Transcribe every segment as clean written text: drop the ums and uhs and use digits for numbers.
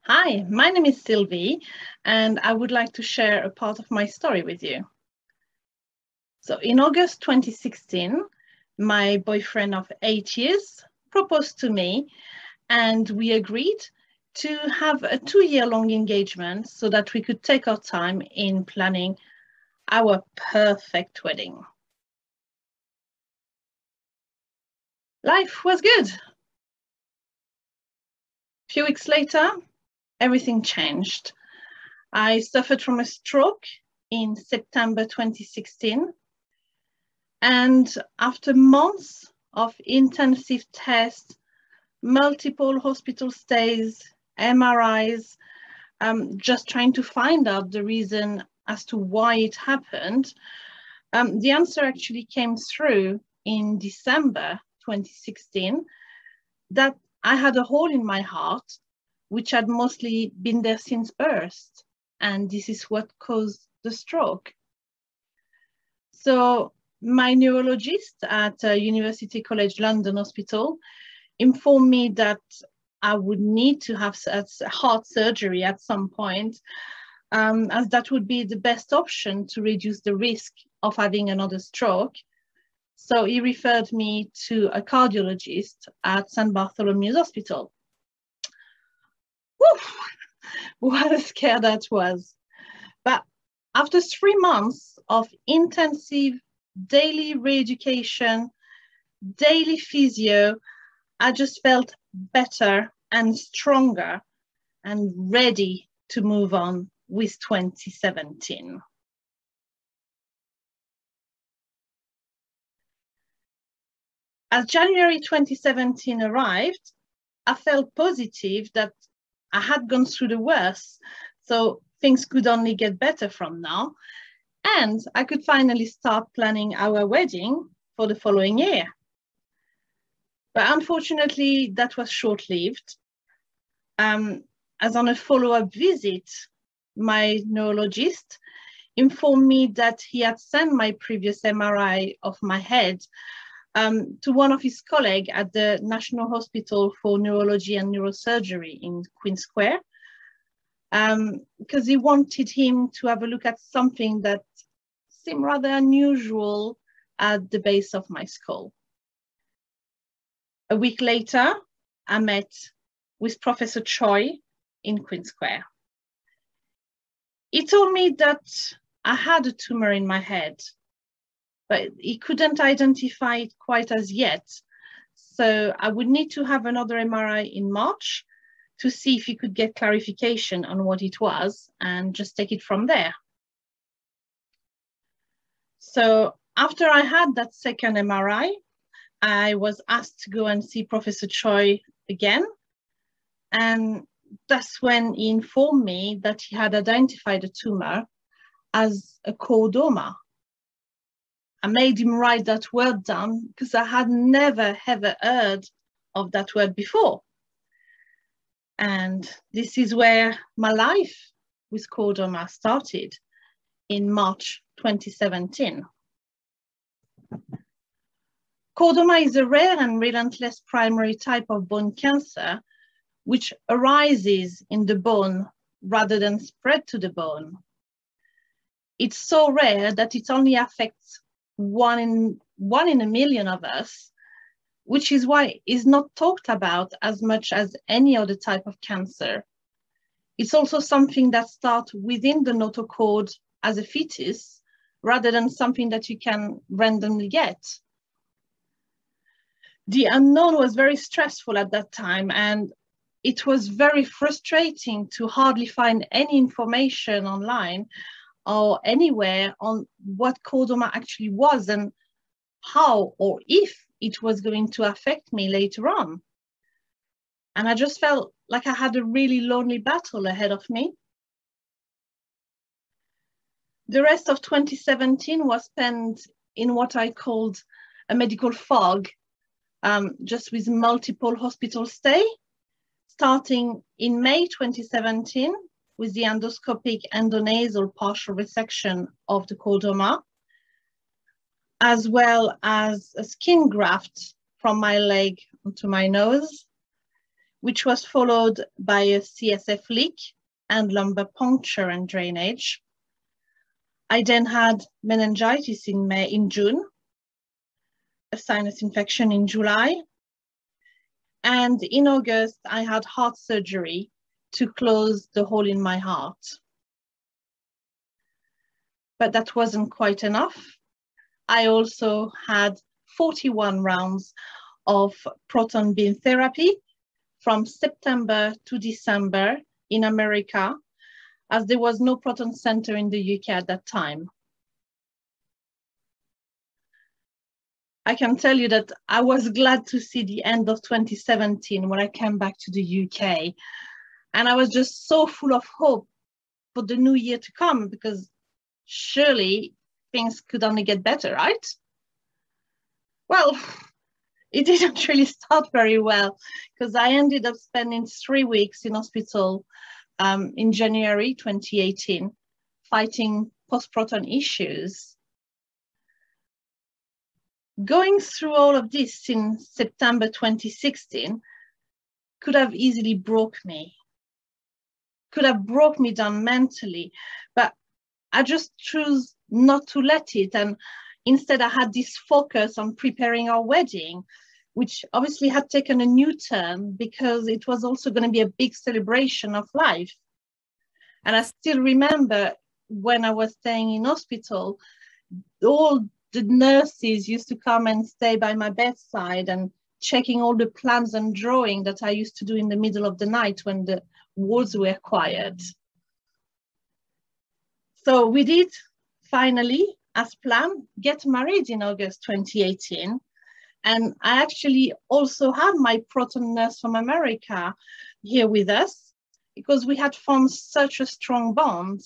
Hi, my name is Sylvie, and I would like to share a part of my story with you. So in August 2016, my boyfriend of 8 years proposed to me, and we agreed to have a 2-year-long engagement so that we could take our time in planning our perfect wedding. Life was good. A few weeks later, everything changed. I suffered from a stroke in September 2016. And after months of intensive tests, multiple hospital stays, MRIs, just trying to find out the reason as to why it happened, the answer actually came through in December 2016 that I had a hole in my heart, which had mostly been there since birth. And this is what caused the stroke. So my neurologist at University College London Hospital informed me that I would need to have heart surgery at some point, as that would be the best option to reduce the risk of having another stroke. So he referred me to a cardiologist at St. Bartholomew's Hospital. Woo! What a scare that was. But after 3 months of intensive daily re-education, daily physio, I just felt better and stronger and ready to move on with 2017. As January 2017 arrived, I felt positive that I had gone through the worst, so things could only get better from now. And I could finally start planning our wedding for the following year. But unfortunately, that was short-lived. As on a follow-up visit, my neurologist informed me that he had sent my previous MRI of my head to one of his colleagues at the National Hospital for Neurology and Neurosurgery in Queen Square, because he wanted him to have a look at something that seemed rather unusual at the base of my skull. A week later, I met with Professor Choi in Queen Square. He told me that I had a tumor in my head, but he couldn't identify it quite as yet. So I would need to have another MRI in March to see if he could get clarification on what it was and just take it from there. So after I had that second MRI, I was asked to go and see Professor Choi again. And that's when he informed me that he had identified a tumor as a chordoma. I made him write that word down because I had never ever heard of that word before. And this is where my life with chordoma started in March 2017. Chordoma is a rare and relentless primary type of bone cancer which arises in the bone rather than spread to the bone. It's so rare that it only affects one in a million of us, which is why it's not talked about as much as any other type of cancer. It's also something that starts within the notochord as a fetus, rather than something that you can randomly get. The unknown was very stressful at that time, and it was very frustrating to hardly find any information online or anywhere on what chordoma actually was and how or if it was going to affect me later on. And I just felt like I had a really lonely battle ahead of me. The rest of 2017 was spent in what I called a medical fog, just with multiple hospital stay, starting in May 2017 with the endoscopic endonasal partial resection of the chordoma, as well as a skin graft from my leg onto my nose, which was followed by a CSF leak and lumbar puncture and drainage. I then had meningitis in June, a sinus infection in July, and in August, I had heart surgery to close the hole in my heart. But that wasn't quite enough. I also had 41 rounds of proton beam therapy from September to December in America, as there was no proton center in the UK at that time. I can tell you that I was glad to see the end of 2017 when I came back to the UK. And I was just so full of hope for the new year to come, because surely things could only get better, right? Well, it didn't really start very well, because I ended up spending 3 weeks in hospital in January 2018, fighting post-proton issues. Going through all of this in September 2016 could have easily broke me, down mentally, but I just chose not to let it. And instead I had this focus on preparing our wedding, which obviously had taken a new turn because it was also going to be a big celebration of life. And I still remember when I was staying in hospital, all the nurses used to come and stay by my bedside and checking all the plans and drawing that I used to do in the middle of the night when the wards were quiet. So we did finally, as planned, get married in August 2018. And I actually also had my proton nurse from America here with us because we had formed such a strong bond.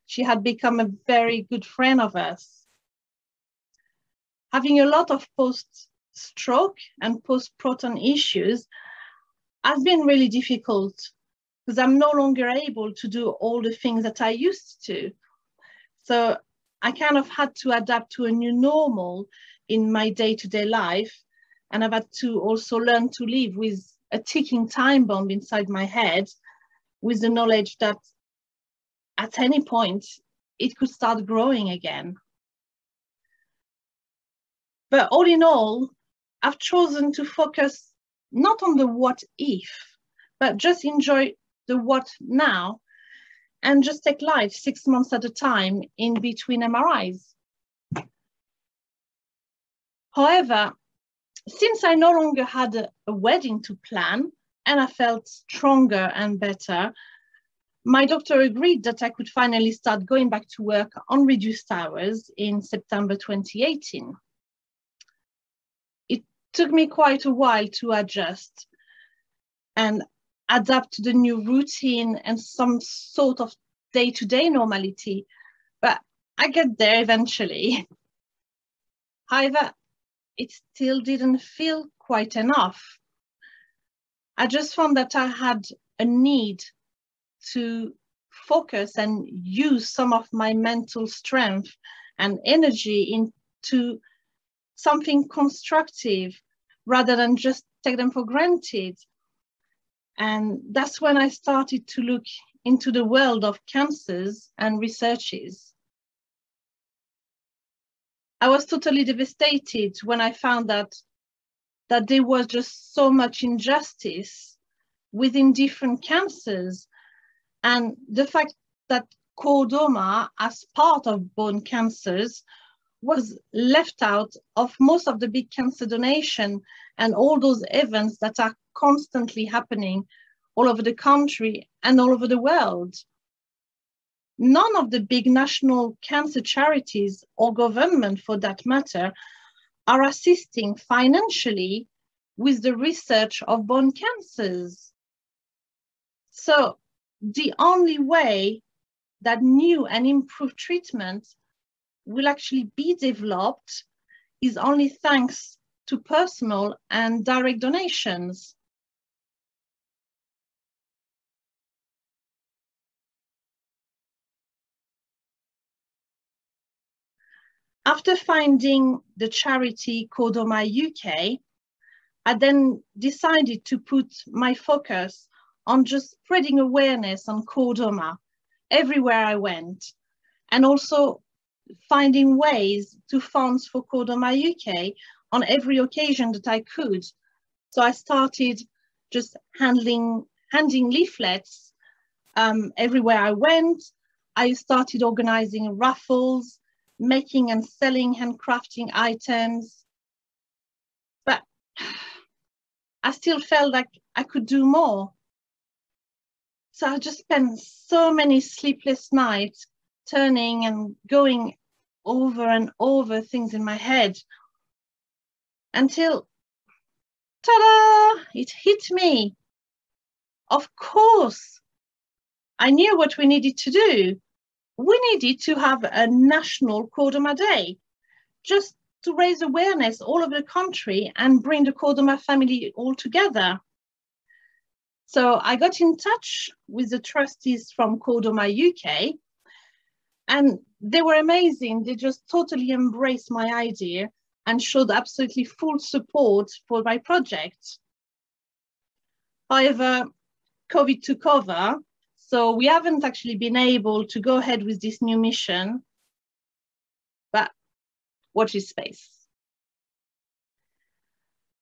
She had become a very good friend of us. Having a lot of post-stroke and post-proton issues has been really difficult because I'm no longer able to do all the things that I used to. So I kind of had to adapt to a new normal in my day-to-day life. And I've had to also learn to live with a ticking time bomb inside my head, with the knowledge that at any point it could start growing again. But all in all, I've chosen to focus not on the what if, but just enjoy the what now and just take life 6 months at a time in between MRIs. However, since I no longer had a wedding to plan and I felt stronger and better, my doctor agreed that I could finally start going back to work on reduced hours in September 2018. It took me quite a while to adjust and adapt to the new routine and some sort of day-to-day normality, but I get there eventually. However, it still didn't feel quite enough. I just found that I had a need to focus and use some of my mental strength and energy into something constructive rather than just take them for granted. And that's when I started to look into the world of cancers and researches. I was totally devastated when I found that there was just so much injustice within different cancers. And the fact that chordoma, as part of bone cancers, was left out of most of the big cancer donation and all those events that are constantly happening all over the country and all over the world. None of the big national cancer charities or government, for that matter, are assisting financially with the research of bone cancers. So the only way that new and improved treatment will actually be developed is only thanks to personal and direct donations. After finding the charity chordoma UK, I then decided to put my focus on just spreading awareness on chordoma everywhere I went, and also finding ways to fund for Chordoma UK on every occasion that I could. So I started just handing leaflets everywhere I went. I started organizing raffles, making and selling handcrafting items. But I still felt like I could do more. So I just spent so many sleepless nights turning and going over and over things in my head until, ta-da, it hit me. Of course, I knew what we needed to do. We needed to have a national Chordoma Day, just to raise awareness all over the country and bring the Chordoma family all together. So I got in touch with the trustees from Chordoma UK, and they were amazing. They just totally embraced my idea and showed absolutely full support for my project. However, COVID took over, so we haven't actually been able to go ahead with this new mission, but watch this space.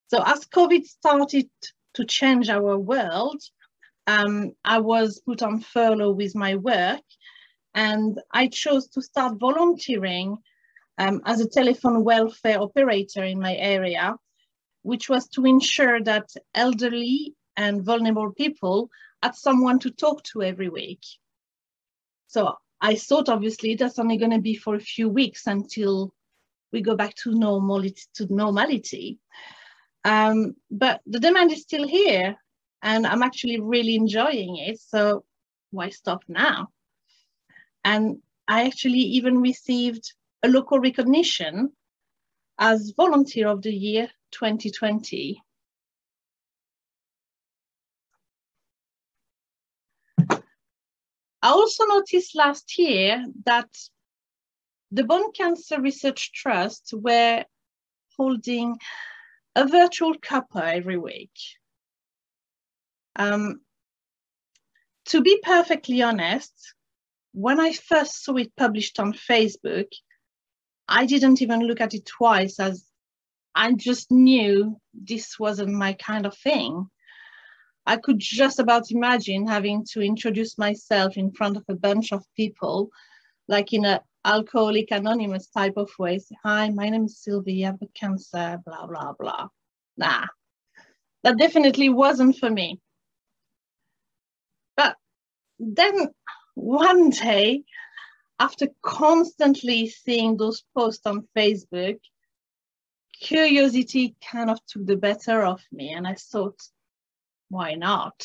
So as COVID started to change our world, I was put on furlough with my work, and I chose to start volunteering as a telephone welfare operator in my area, which was to ensure that elderly and vulnerable people had someone to talk to every week. So I thought, obviously, that's only going to be for a few weeks until we go back to normality. But the demand is still here, and I'm actually really enjoying it. So why stop now? And I actually even received a local recognition as Volunteer of the Year 2020. I also noticed last year that the Bone Cancer Research Trust were holding a virtual cuppa every week. To be perfectly honest, when I first saw it published on Facebook, I didn't even look at it twice, as I just knew this wasn't my kind of thing. I could just about imagine having to introduce myself in front of a bunch of people, like in an Alcoholic Anonymous type of way. Say, hi, my name is Sylvie, I have cancer, blah, blah, blah. Nah, that definitely wasn't for me. But then one day, after constantly seeing those posts on Facebook, curiosity kind of took the better of me, and I thought, why not?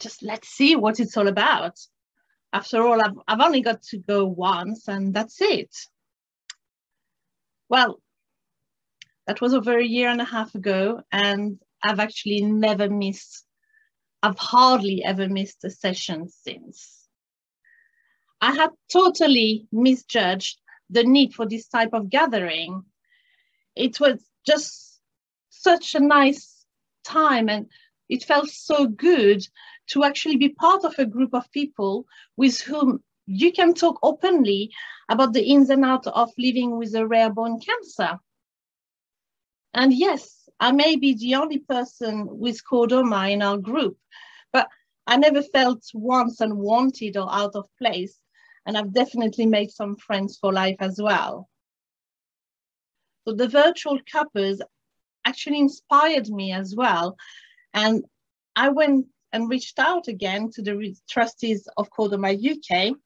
Just let's see what it's all about. After all, I've only got to go once, and that's it. Well, that was over a year and a half ago, and I've actually I've hardly ever missed a session since. I had totally misjudged the need for this type of gathering. It was just such a nice time, and it felt so good to actually be part of a group of people with whom you can talk openly about the ins and outs of living with a rare bone cancer. And yes, I may be the only person with chordoma in our group, but I never felt once unwanted or out of place. And I've definitely made some friends for life as well. So the virtual couples actually inspired me as well. And I went and reached out again to the trustees of Chordoma UK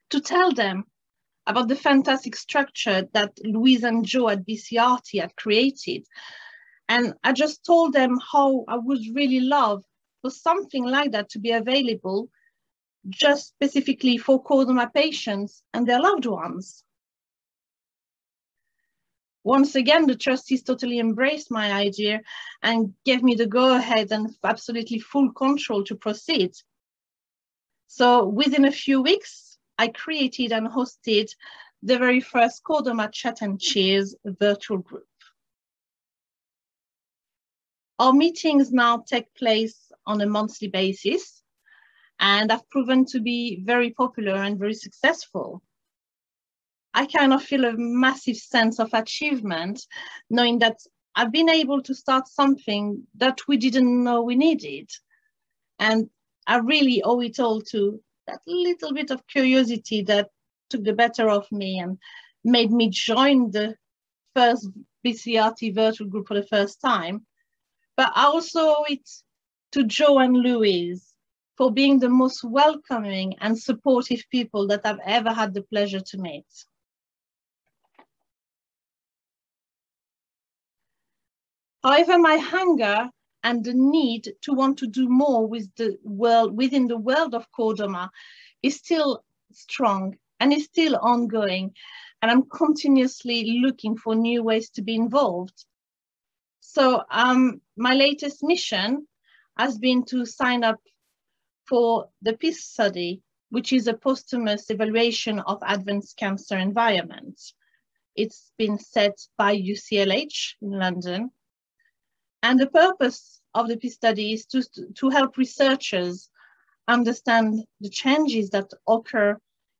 to tell them about the fantastic structure that Louise and Joe at BCRT had created. And I just told them how I would really love for something like that to be available just specifically for chordoma patients and their loved ones. Once again, the trustees totally embraced my idea and gave me the go-ahead and absolutely full control to proceed. So within a few weeks, I created and hosted the very first Chordoma Chat and Cheers virtual group. Our meetings now take place on a monthly basis and have proven to be very popular and very successful. I kind of feel a massive sense of achievement knowing that I've been able to start something that we didn't know we needed. And I really owe it all to that little bit of curiosity that took the better of me and made me join the first BCRT virtual group for the first time. But I also owe it to Joe and Louise for being the most welcoming and supportive people that I've ever had the pleasure to meet. However, my hunger and the need to want to do more with the world, within the world of chordoma is still strong and is still ongoing. And I'm continuously looking for new ways to be involved. So my latest mission has been to sign up for the PEACE study, which is a posthumous evaluation of advanced cancer environments. It's been set by UCLH in London. And the purpose of the PEACE study is to help researchers understand the changes that occur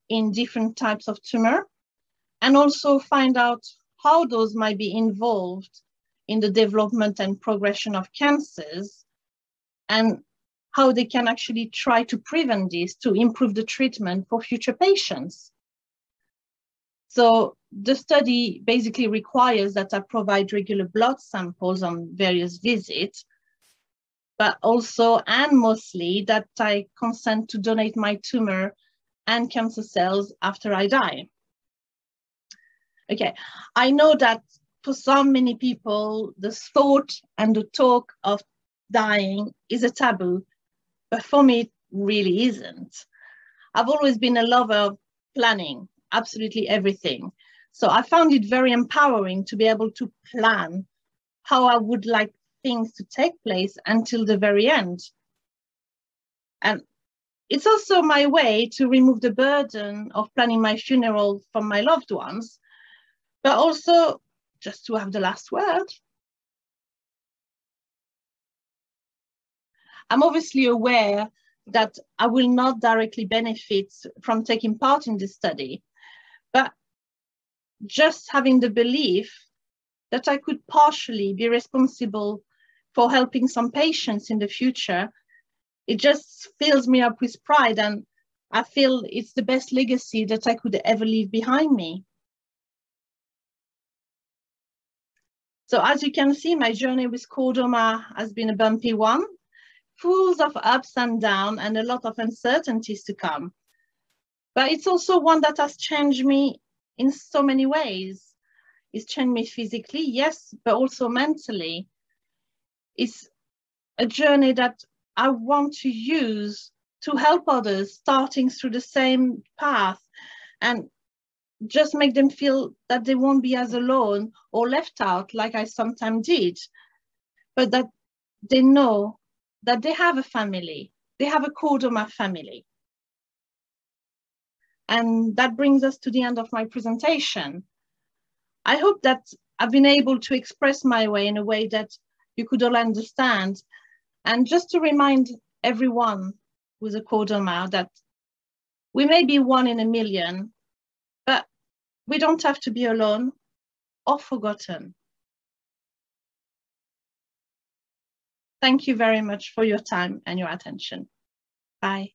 in different types of tumor, and also find out how those might be involved in the development and progression of cancers, and how they can actually try to prevent this to improve the treatment for future patients. So the study basically requires that I provide regular blood samples on various visits, but also and mostly that I consent to donate my tumor and cancer cells after I die. Okay, I know that for so many people, the thought and the talk of dying is a taboo, but for me, it really isn't. I've always been a lover of planning absolutely everything. So I found it very empowering to be able to plan how I would like things to take place until the very end. And it's also my way to remove the burden of planning my funeral from my loved ones, but also just to have the last word. I'm obviously aware that I will not directly benefit from taking part in this study, but just having the belief that I could partially be responsible for helping some patients in the future, it just fills me up with pride, and I feel it's the best legacy that I could ever leave behind me. So as you can see, my journey with chordoma has been a bumpy one, full of ups and downs and a lot of uncertainties to come. But it's also one that has changed me in so many ways. It's changed me physically, yes, but also mentally. It's a journey that I want to use to help others starting through the same path, and just make them feel that they won't be as alone or left out like I sometimes did, but that they know that they have a family, they have a chordoma family. And that brings us to the end of my presentation. I hope that I've been able to express my way in a way that you could all understand. And just to remind everyone with a chordoma that we may be 1 in a million, but we don't have to be alone or forgotten. Thank you very much for your time and your attention. Bye.